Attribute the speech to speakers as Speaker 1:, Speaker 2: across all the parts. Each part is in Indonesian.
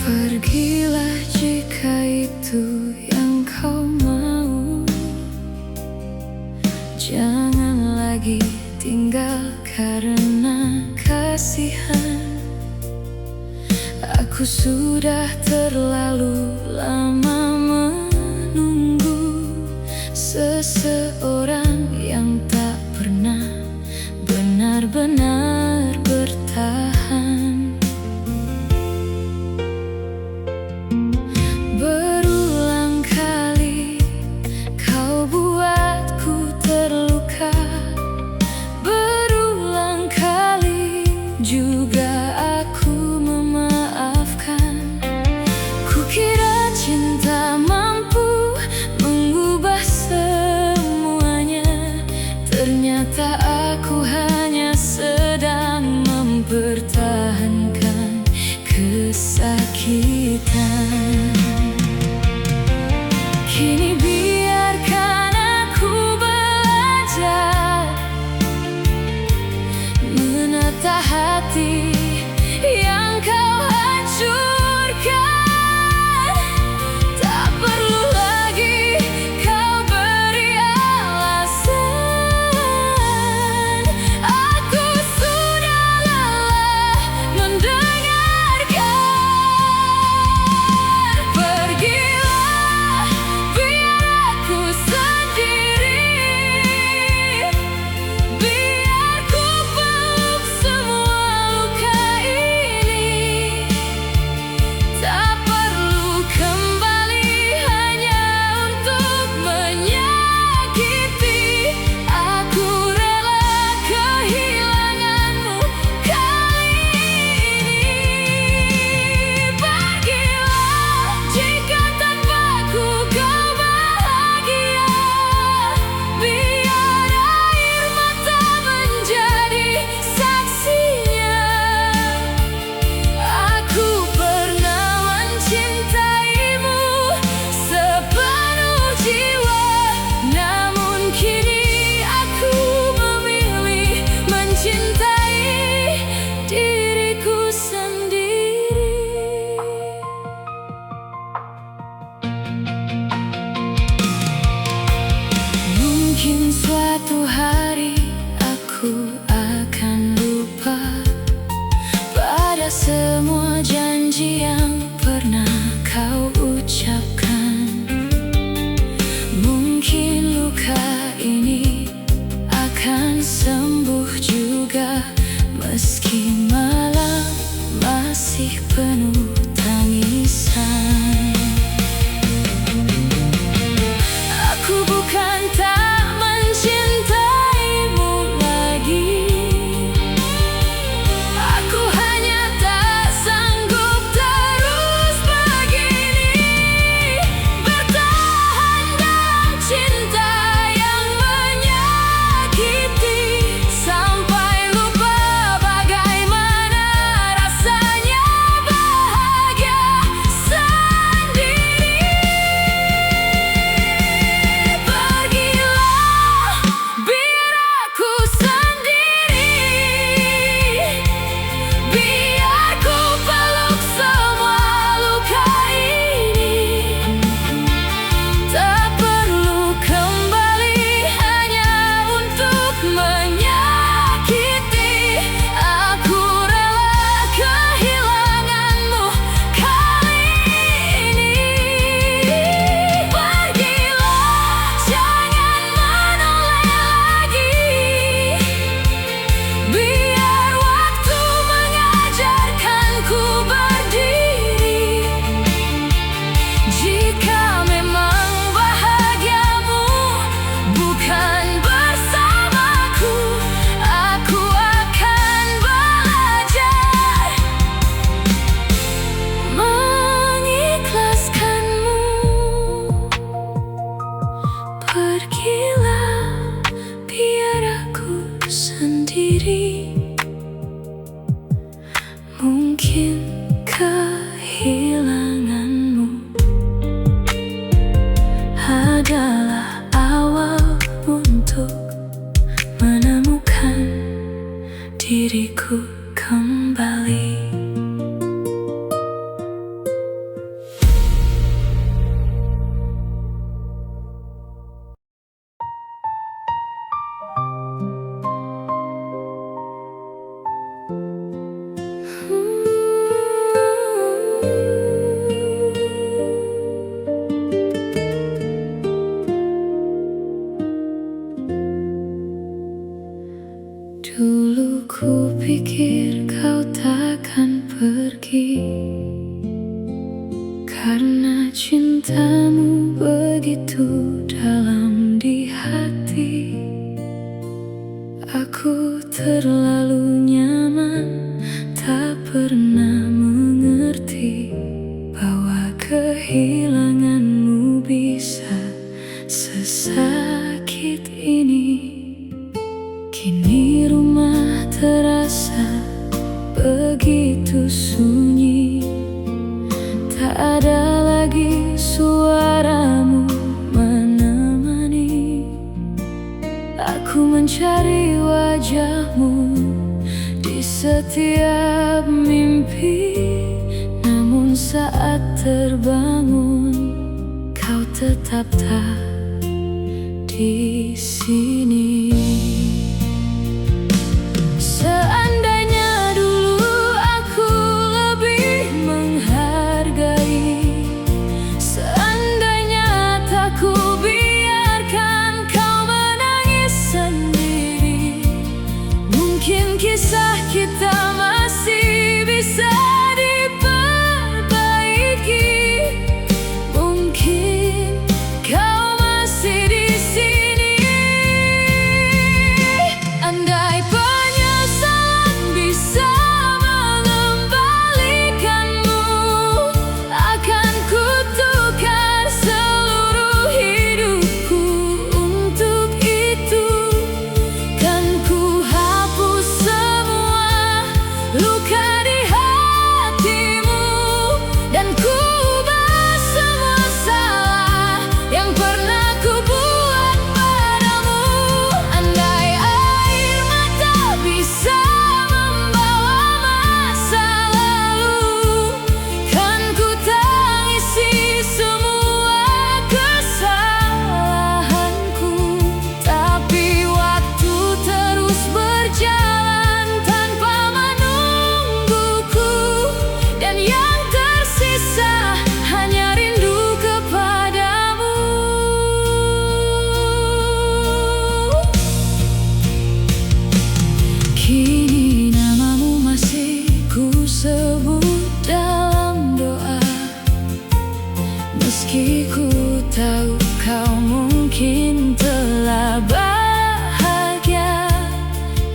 Speaker 1: Pergilah jika itu yang kau mau. Jangan lagi tinggal karena kasihan. Aku sudah terlalu lama menunggu seseorang yang tak pernah benar-benar bertahan. Berulang kali kau buatku terluka. Berulang kali juga aku memaafkan. Kukira cinta mampu mengubah semuanya. Ternyata aku hanya sedang mempertahankan kesakitan. Kini biarkan aku belajar menata hati yang kau hancurkan. Tak perlu lagi kau beri alasan. Aku sudah lelah mendengarkan. Pergilah, biar aku sendiri. Biar ku peluk semua luka ini. Tak perlu kembali hanya untuk menyakiti. Aku rela kehilanganmu kali ini. Pergilah jika tanpaku kau bahagia. Biar air mata menjadi saksinya. Aku pernah mencintaimu sepenuh jiwa. Namun kini aku memilih mencintai diriku sendiri. Mungkin suatu hari aku akan lupa pada semua janji yang pernah kau ucapkan. Mungkin luka ini akan sembuh juga, meski malam masih penuh tangisan. Aku bukan tak mencintaimu lagi. Aku hanya tak sanggup terus begini. Bertahan dalam cinta yang menyakiti. Sampai lupa bagaimana rasanya bahagia sendiri. Pergilah, biar aku sendiri. Biar ku peluk semua luka ini. Tak perlu kembali hanya untuk menyakiti. Aku rela kehilanganmu kali ini. Pergilah, jangan menoleh lagi. Biar waktu mengajarkanku berdiri. Jika memang bahagiamu bukan bersamaku, aku akan belajar mengikhlaskanmu. Pergilah, biar aku sendiri. Mungkin kehilanganmu adalah awal untuk menemukan diri. diriku kembali. Dulu ku pikir kau takkan pergi, karena cintamu begitu dalam di hati. Aku terlalu nyaman, tak pernah mengerti bahwa kehilanganmu bisa sesakit ini. Kini rumah terasa begitu sunyi, tak ada lagi suaramu menemani. Aku mencari wajahmu di setiap mimpi, namun saat terbangun kau tetap tak di sini. Seandainya dulu aku lebih menghargai, seandainya tak ku biarkan kau menangis sendiri, mungkin kisah kita masih bisa diperbaiki. Mungkin kau masih di sini. Andai penyesalan bisa mengembalikanmu, akan ku tukar seluruh hidupku untuk itu. Kan ku hapus semua luka di hatimu, dan ku ubah semua salah yang pernah ku buat padamu. Andai air mata bisa membawa masa lalu, kan ku tangisi semua kesalahanku. Tapi waktu terus berjalan tanpa menungguku, dan yang tersisa hanya rindu kepadamu. Kini namamu masih ku sebut dalam doa, meski ku tahu kau mungkin telah bahagia.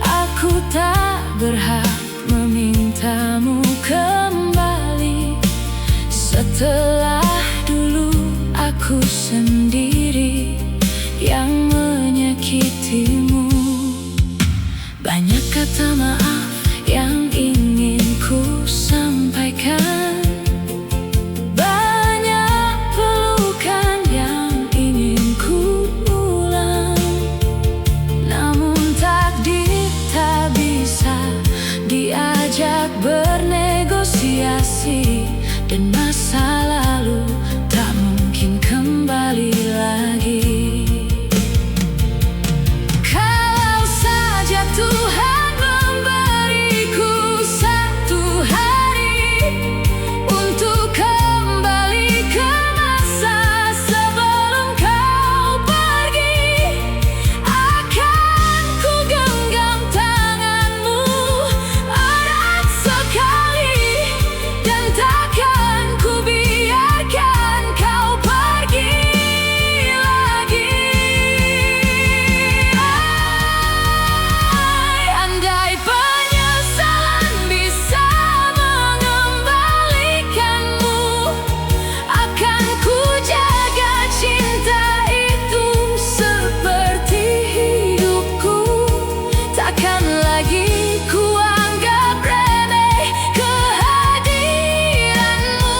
Speaker 1: Aku tak berhak memintamu kembali, setelah dulu aku sendiri yang menyakitimu. Banyak kata maaf yang ingin ku sampaikan, banyak pelukan yang ingin ku ulang, namun takdir tak bisa diajak bernegosiasi, dan masa lalu tak mungkin kembali lagi. Kalau saja Tuhan memberiku satu hari untuk kembali ke masa sebelum kau pergi, akan ku genggam tanganmu erat sekali, dan takkan ku biarkan kau pergi lagi. Andai penyesalan bisa mengembalikanmu, akan ku jaga cinta itu seperti hidupku. Takkan lagi ku anggap remeh kehadiranmu,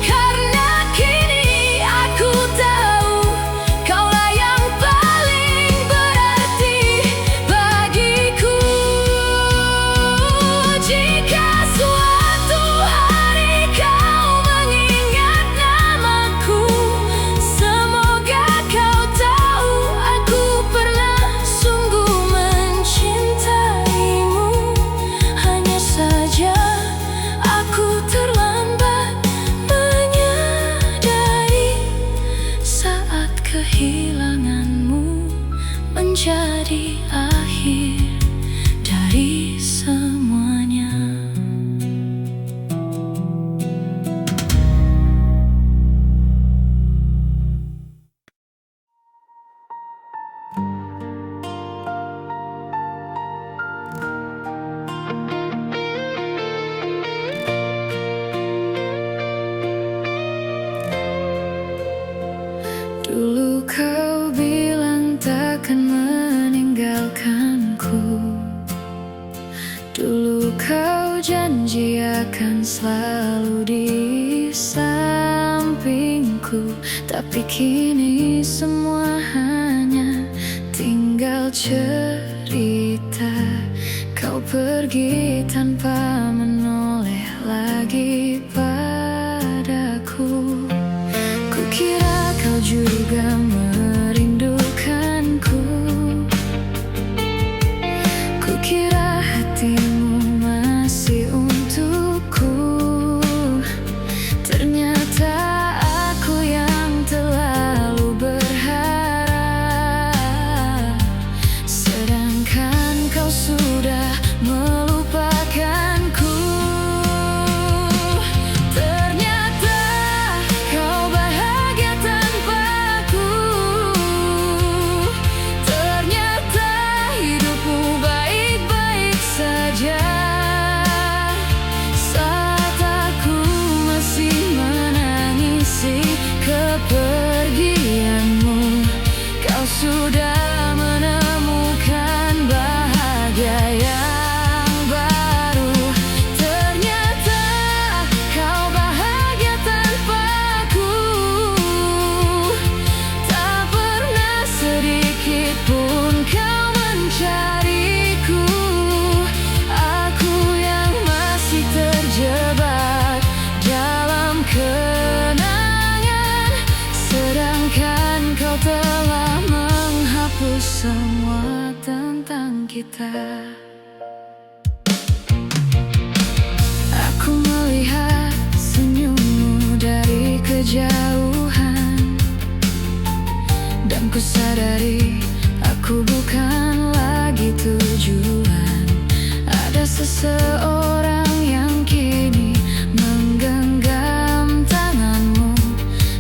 Speaker 1: karena kini aku tahu kaulah yang paling berarti bagiku. dari semuanya. Dulu kau bilang takkan meninggalkanku. Dulu kau janji akan selalu di sampingku. Tapi kini semua hanya tinggal cerita. Kau pergi tanpa menoleh lagi padaku. Kukira kau juga merindukanku. Kukira hatimu masih untukku. Ternyata aku yang terlalu berharap, sedangkan kau sudah melupakanku. Ternyata kau bahagia tanpaku. Ternyata hidupmu baik-baik saja. Saat aku masih menangisi kepergianmu, kau sudah menemukan bahagia yang baru. Ternyata kau bahagia tanpaku. Tak pernah sedikit pun kau mencariku. Aku yang masih terjebak dalam kenangan, sedangkan kau telah menghapus semua tentang kita. Aku melihat senyummu dari kejauhan, dan ku sadari aku bukan lagi tujuan. Ada seseorang yang kini menggenggam tanganmu,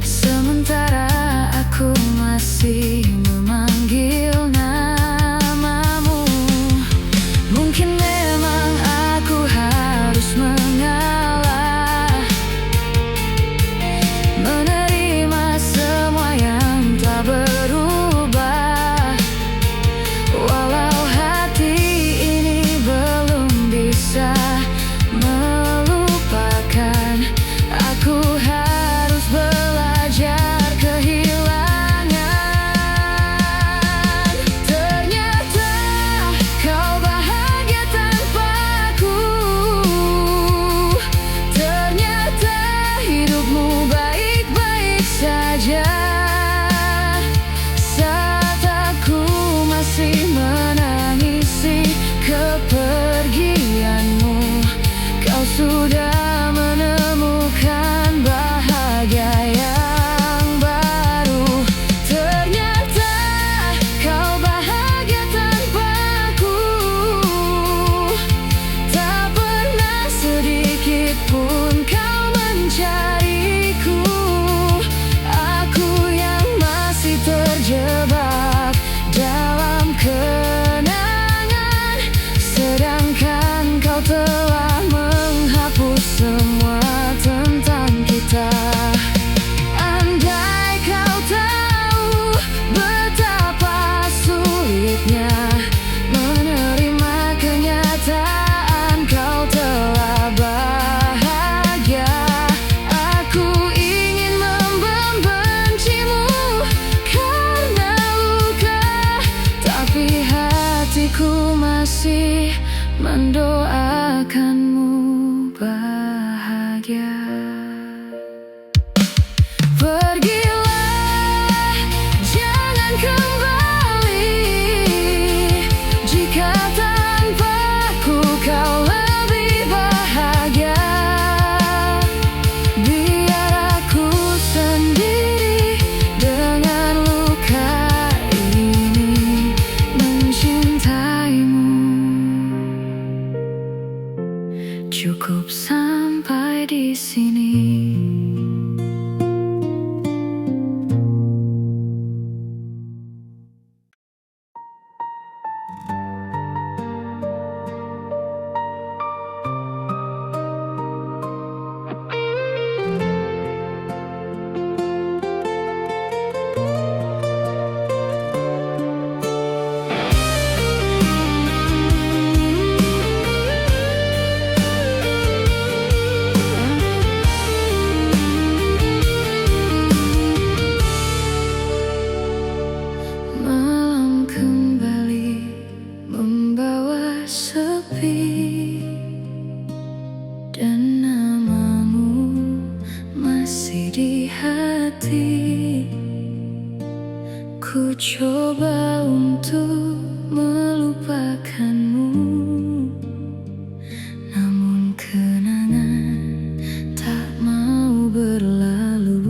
Speaker 1: sementara aku masih memanggil namamu. Mungkin memang aku harus mengalah, menerima semua yang tak berubah. Walau hati ini belum bisa melupakan, aku harus belajar kehilangan. Ternyata kau bahagia tanpaku. Ternyata hidupmu baik-baik saja. Saat aku masih menangisi kepergianmu, kau sudah menemukan bahagia yang baru. Ternyata kau bahagia tanpaku. Tak pernah sedikit pun kau mencariku. Aku yang masih terjebak dalam kenangan, sedangkan kau telah menghapus semua tentang kita. Andai kau tahu betapa sulitnya menerima kenyataan kau telah bahagia. Aku ingin membencimu karena luka, tapi hatiku masih mendoakanmu bahagia. Pergilah, jangan kembali. Jika tanpaku kau lebih bahagia, biar aku sendiri dengan luka ini mencintaimu. Cukup sampai di sini. Malam kembali membawa sepi, dan namamu masih di hati. Ku coba untuk melupakanmu, namun kenangan tak mau berlalu.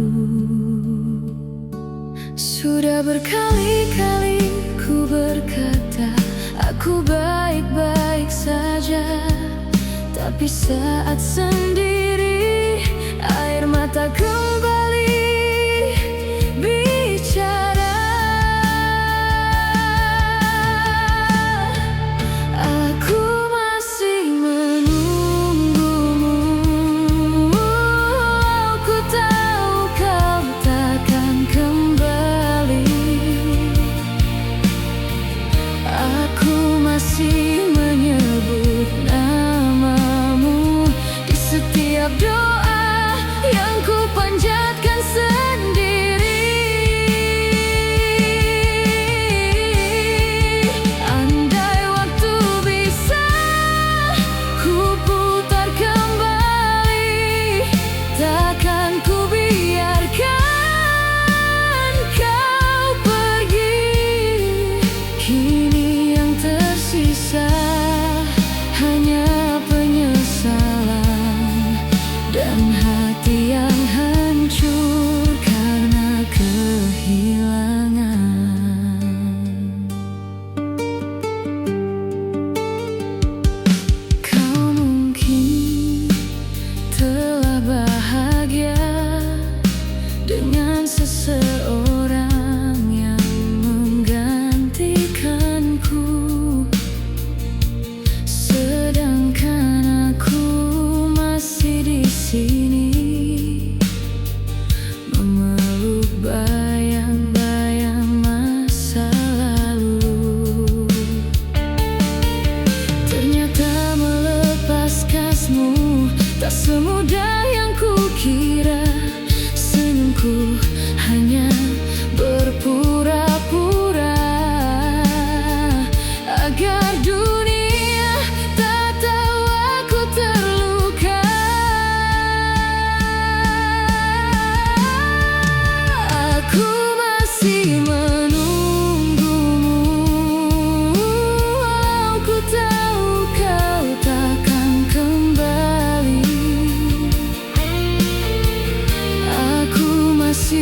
Speaker 1: Sudah berkali-kali ku berkata aku baik-baik saja, tapi saat sendiri air mata kembali bicara. Aku masih menunggumu, ku tahu kau takkan kembali. Aku masih menyebut namamu di setiap doa yang ku panjatkan sendiri. Andai waktu bisa ku putar kembali, takkan ku biarkan kau pergi. Kini yang tersisa hanya penyesalan dan hati yang hancur karena kehilangan. Kau mungkin telah bahagia dengan seseorang yang menggantikanku, sedangkan aku masih di sini memeluk bayang-bayang masa lalu. Ternyata melepas kasmu tak semudah yang kukira. Senyumku hanya berpura-pura agar dunia tak tahu aku terluka. Aku masih menunggumu, ku tahu kau takkan kembali. Aku masih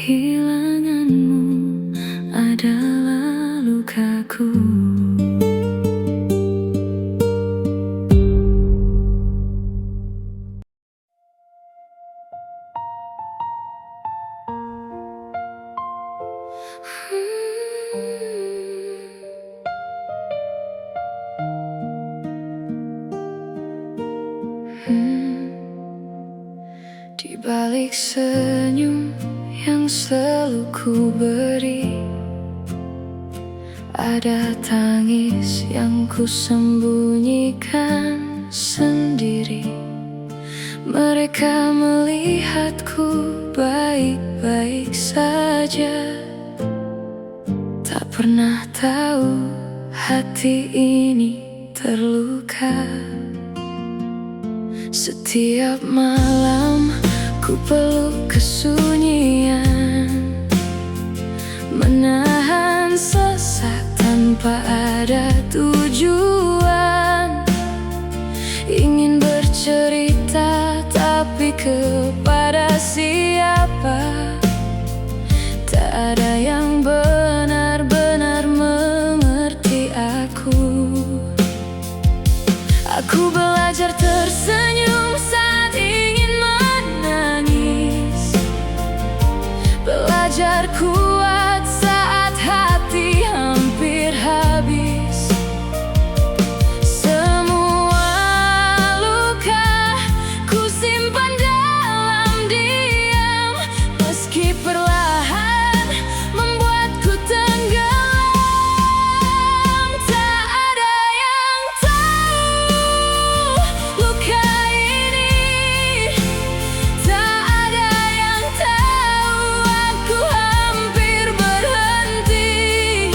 Speaker 1: kehilanganmu adalah lukaku. Di balik senyum yang selalu ku beri, ada tangis yang ku sembunyikan sendiri. Mereka melihatku baik-baik saja, tak pernah tahu hati ini terluka. Setiap malam ku peluk kesunyian, menahan sesak tanpa ada tujuan. Ingin bercerita tapi kepada siapa? Tak ada yang benar-benar mengerti aku. Aku belajar tersenyum saat ingin menangis, belajar kuat saat hati hampir habis. Semua luka ku simpan dalam diam, meski perlahan membuatku tenggelam. Tak ada yang tahu luka ini, tak ada yang tahu aku hampir berhenti.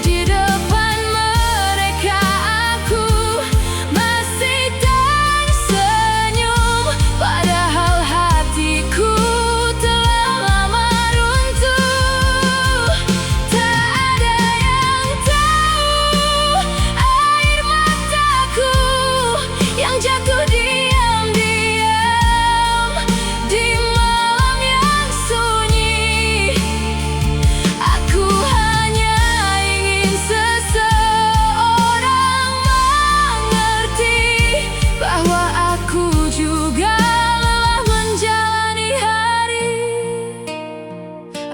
Speaker 1: Di depan mereka aku masih tersenyum, padahal hatiku telah lama runtuh. Tak ada yang tahu air mataku yang jatuh diam-diam di malam yang sunyi. Aku hanya ingin seseorang mengerti bahwa aku juga lelah menjalani hari.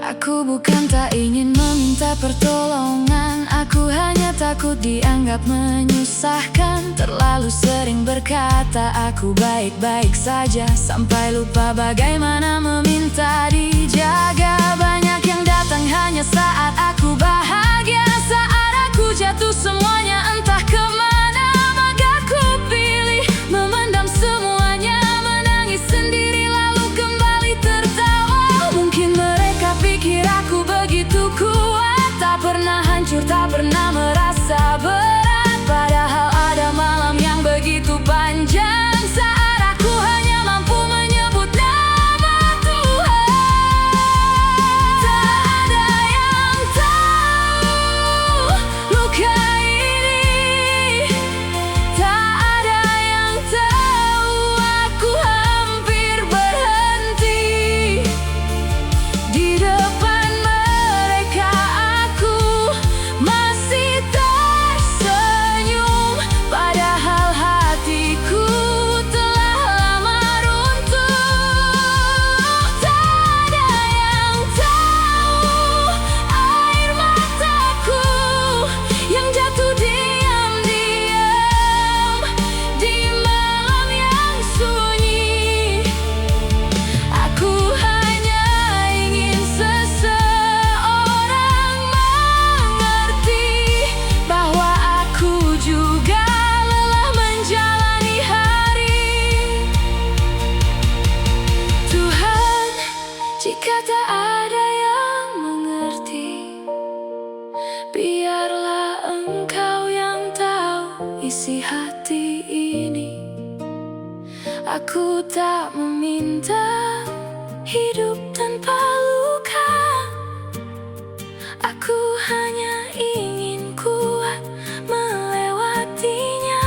Speaker 1: Aku bukan tak ingin meminta pertolongan, aku hanya takut dianggap menyusahkan. Terlalu sering berkata aku baik-baik saja, sampai lupa bagaimana meminta dijaga. Banyak yang datang hanya saat aku bahagia, saat aku jatuh semuanya entah kemana. Maka ku pilih memendam semuanya, menangis sendiri lalu kembali tertawa. Mungkin mereka pikir aku begitu kuat, tak pernah hancur, tak pernah merasa berat. Padahal ada malam yang begitu panjang saat aku hanya mampu menyebut nama Tuhan. Tak ada yang tahu luka ini, tak ada yang tahu aku hampir berhenti. Di depan mereka aku masih tersenyum, padahal hatiku telah lama runtuh. Tak ada yang tahu air mataku yang jatuh diam-diam di malam yang sunyi. Aku hanya ingin seseorang mengerti bahwa aku juga lelah menjalani hari. Tuhan, jika tak ada yang mengerti, biarlah Engkau yang tahu isi hati ini. Aku tak meminta hidup tanpa luka, aku hanya ingin kuat melewatinya.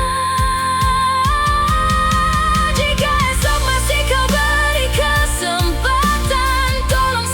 Speaker 1: Jika esok masih kau beri kesempatan, tolong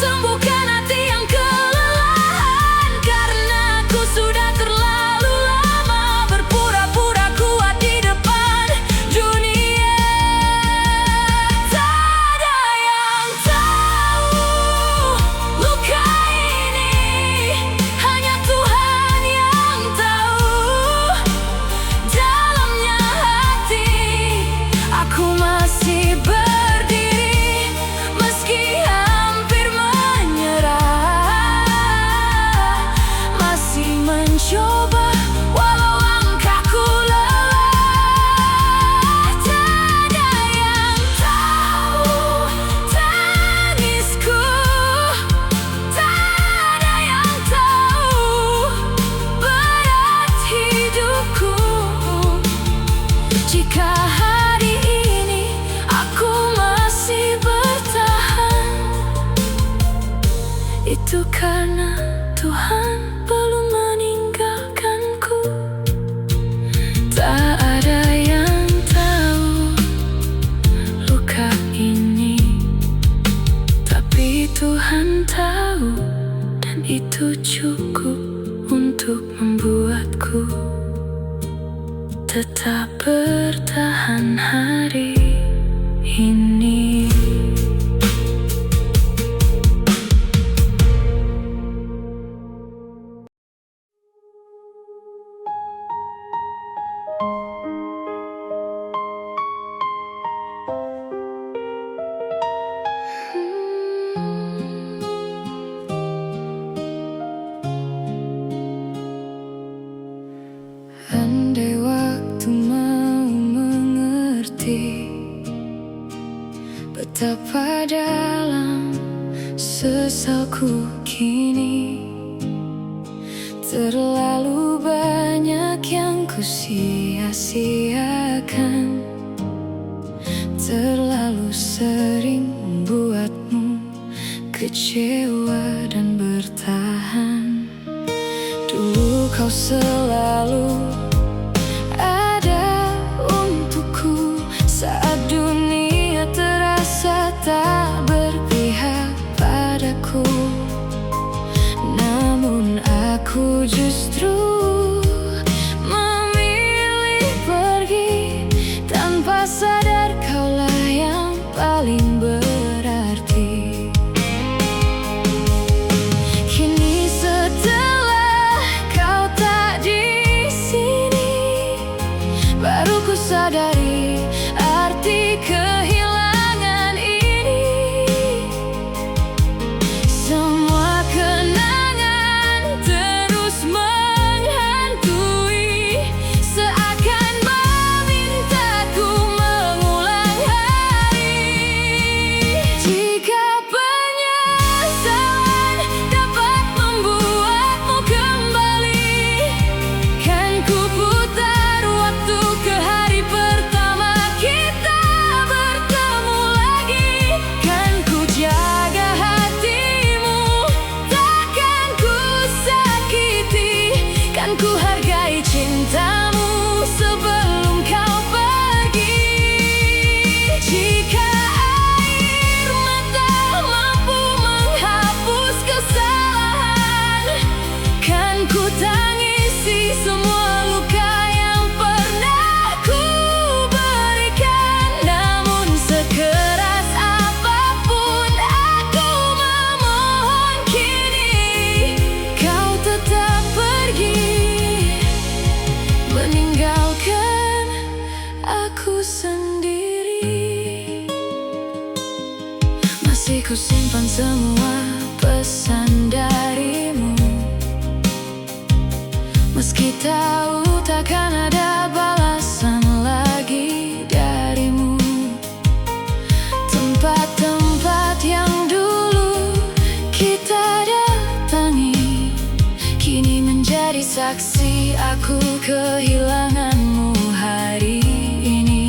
Speaker 1: itu karena Tuhan belum meninggalkanku. Tak ada yang tahu luka ini, tapi Tuhan tahu, dan itu cukup untuk membuatku tetap bertahan hari ini. Andai waktu mau mengerti betapa dalam sesalku kini, terlalu banyak yang ku sia-siakan, terlalu sering membuatmu kecewa dan bertahan. Dulu kau selalu ada untukku saat dunia terasa tak berpihak padaku. Namun aku justru memilih pergi tanpa sadar kaulah yang paling berarti. Kini setelah kau tak di sini, baru ku sadari arti kehilangan ini. Semua kenangan terus menghantui, seakan memintaku mengulang hari. Jika penyesalan dapat membuatmu kembali, kan ku putar waktu ke hari pertama kita bertemu lagi. Kan ku jaga hatimu, takkan ku sakiti. Kan ku hargai cintamu sebelum kau pergi. Jika air mata mampu menghapus kesalahan, kan ku tangisi semua luka yang pernah ku berikan. Namun sekeras apapun aku memohon kini, kau tetap pergi, meninggalkan aku sendiri. Masih ku simpan semua pesan darimu, meski tahu takkan ada balasan lagi darimu. Tempat-tempat yang dulu kita datangi, kini menjadi saksi aku kehilanganmu hari ini.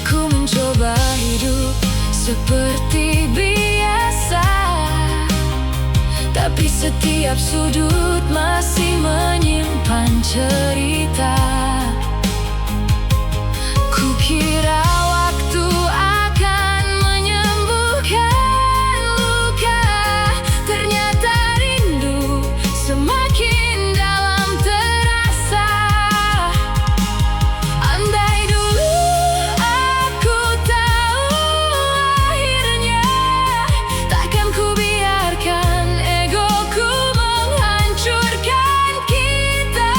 Speaker 1: Aku mencoba hidup seperti biasa, tapi setiap sudut masih menyimpan cerita. Kukira waktu akan menyembuhkan luka, ternyata rindu semakin dalam terasa. Andai dulu aku tahu akhirnya, takkan ku biarkan egoku menghancurkan kita.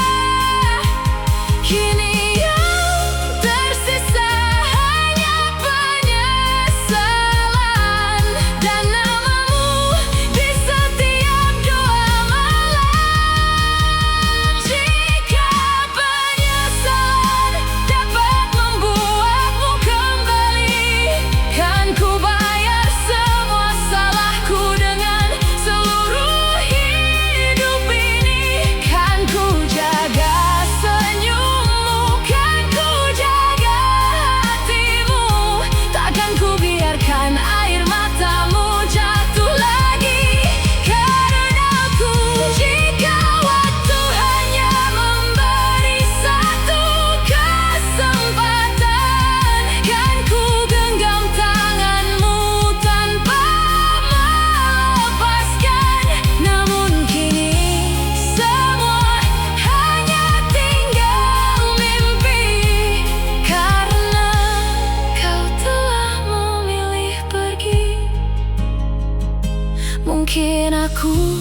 Speaker 1: Mungkin aku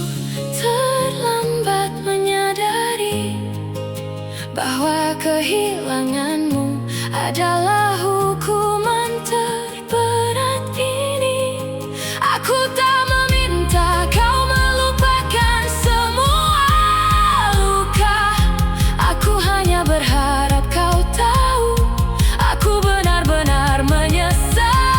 Speaker 1: terlambat menyadari bahwa kehilanganmu adalah hukuman terberat ini. Aku tak meminta kau melupakan semua luka. Aku hanya berharap kau tahu aku benar-benar menyesalinya.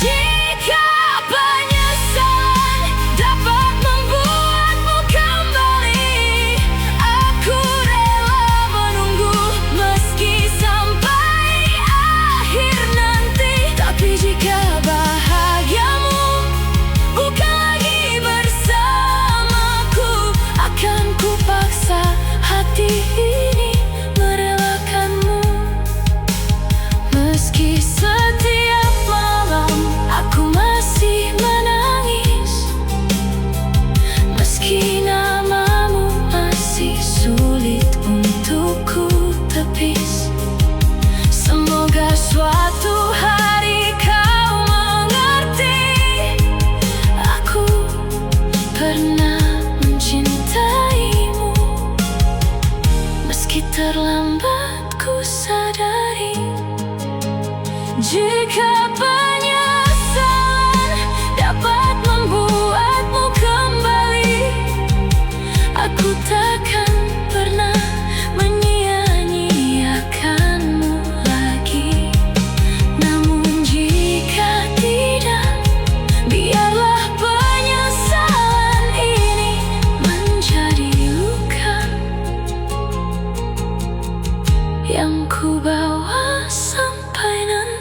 Speaker 1: Jika penyesalan dapat membuatmu kembali, aku rela menunggu meski sampai akhir nanti. Tapi jika bahagiamu bukan lagi bersamaku, akan kupaksa hati ini merelakanmu. Meski setiap malam aku masih menangis, meski namamu masih sulit untuk ku tepis. Semoga suatu hari kau mengerti, aku pernah mencintaimu. Meski terlambat ku sadari, jika penyesalan dapat membuatmu kembali, aku takkan pernah menyia-nyiakanmu lagi. Namun jika tidak, biarlah penyesalan ini menjadi luka yang ku bawa sampai nanti.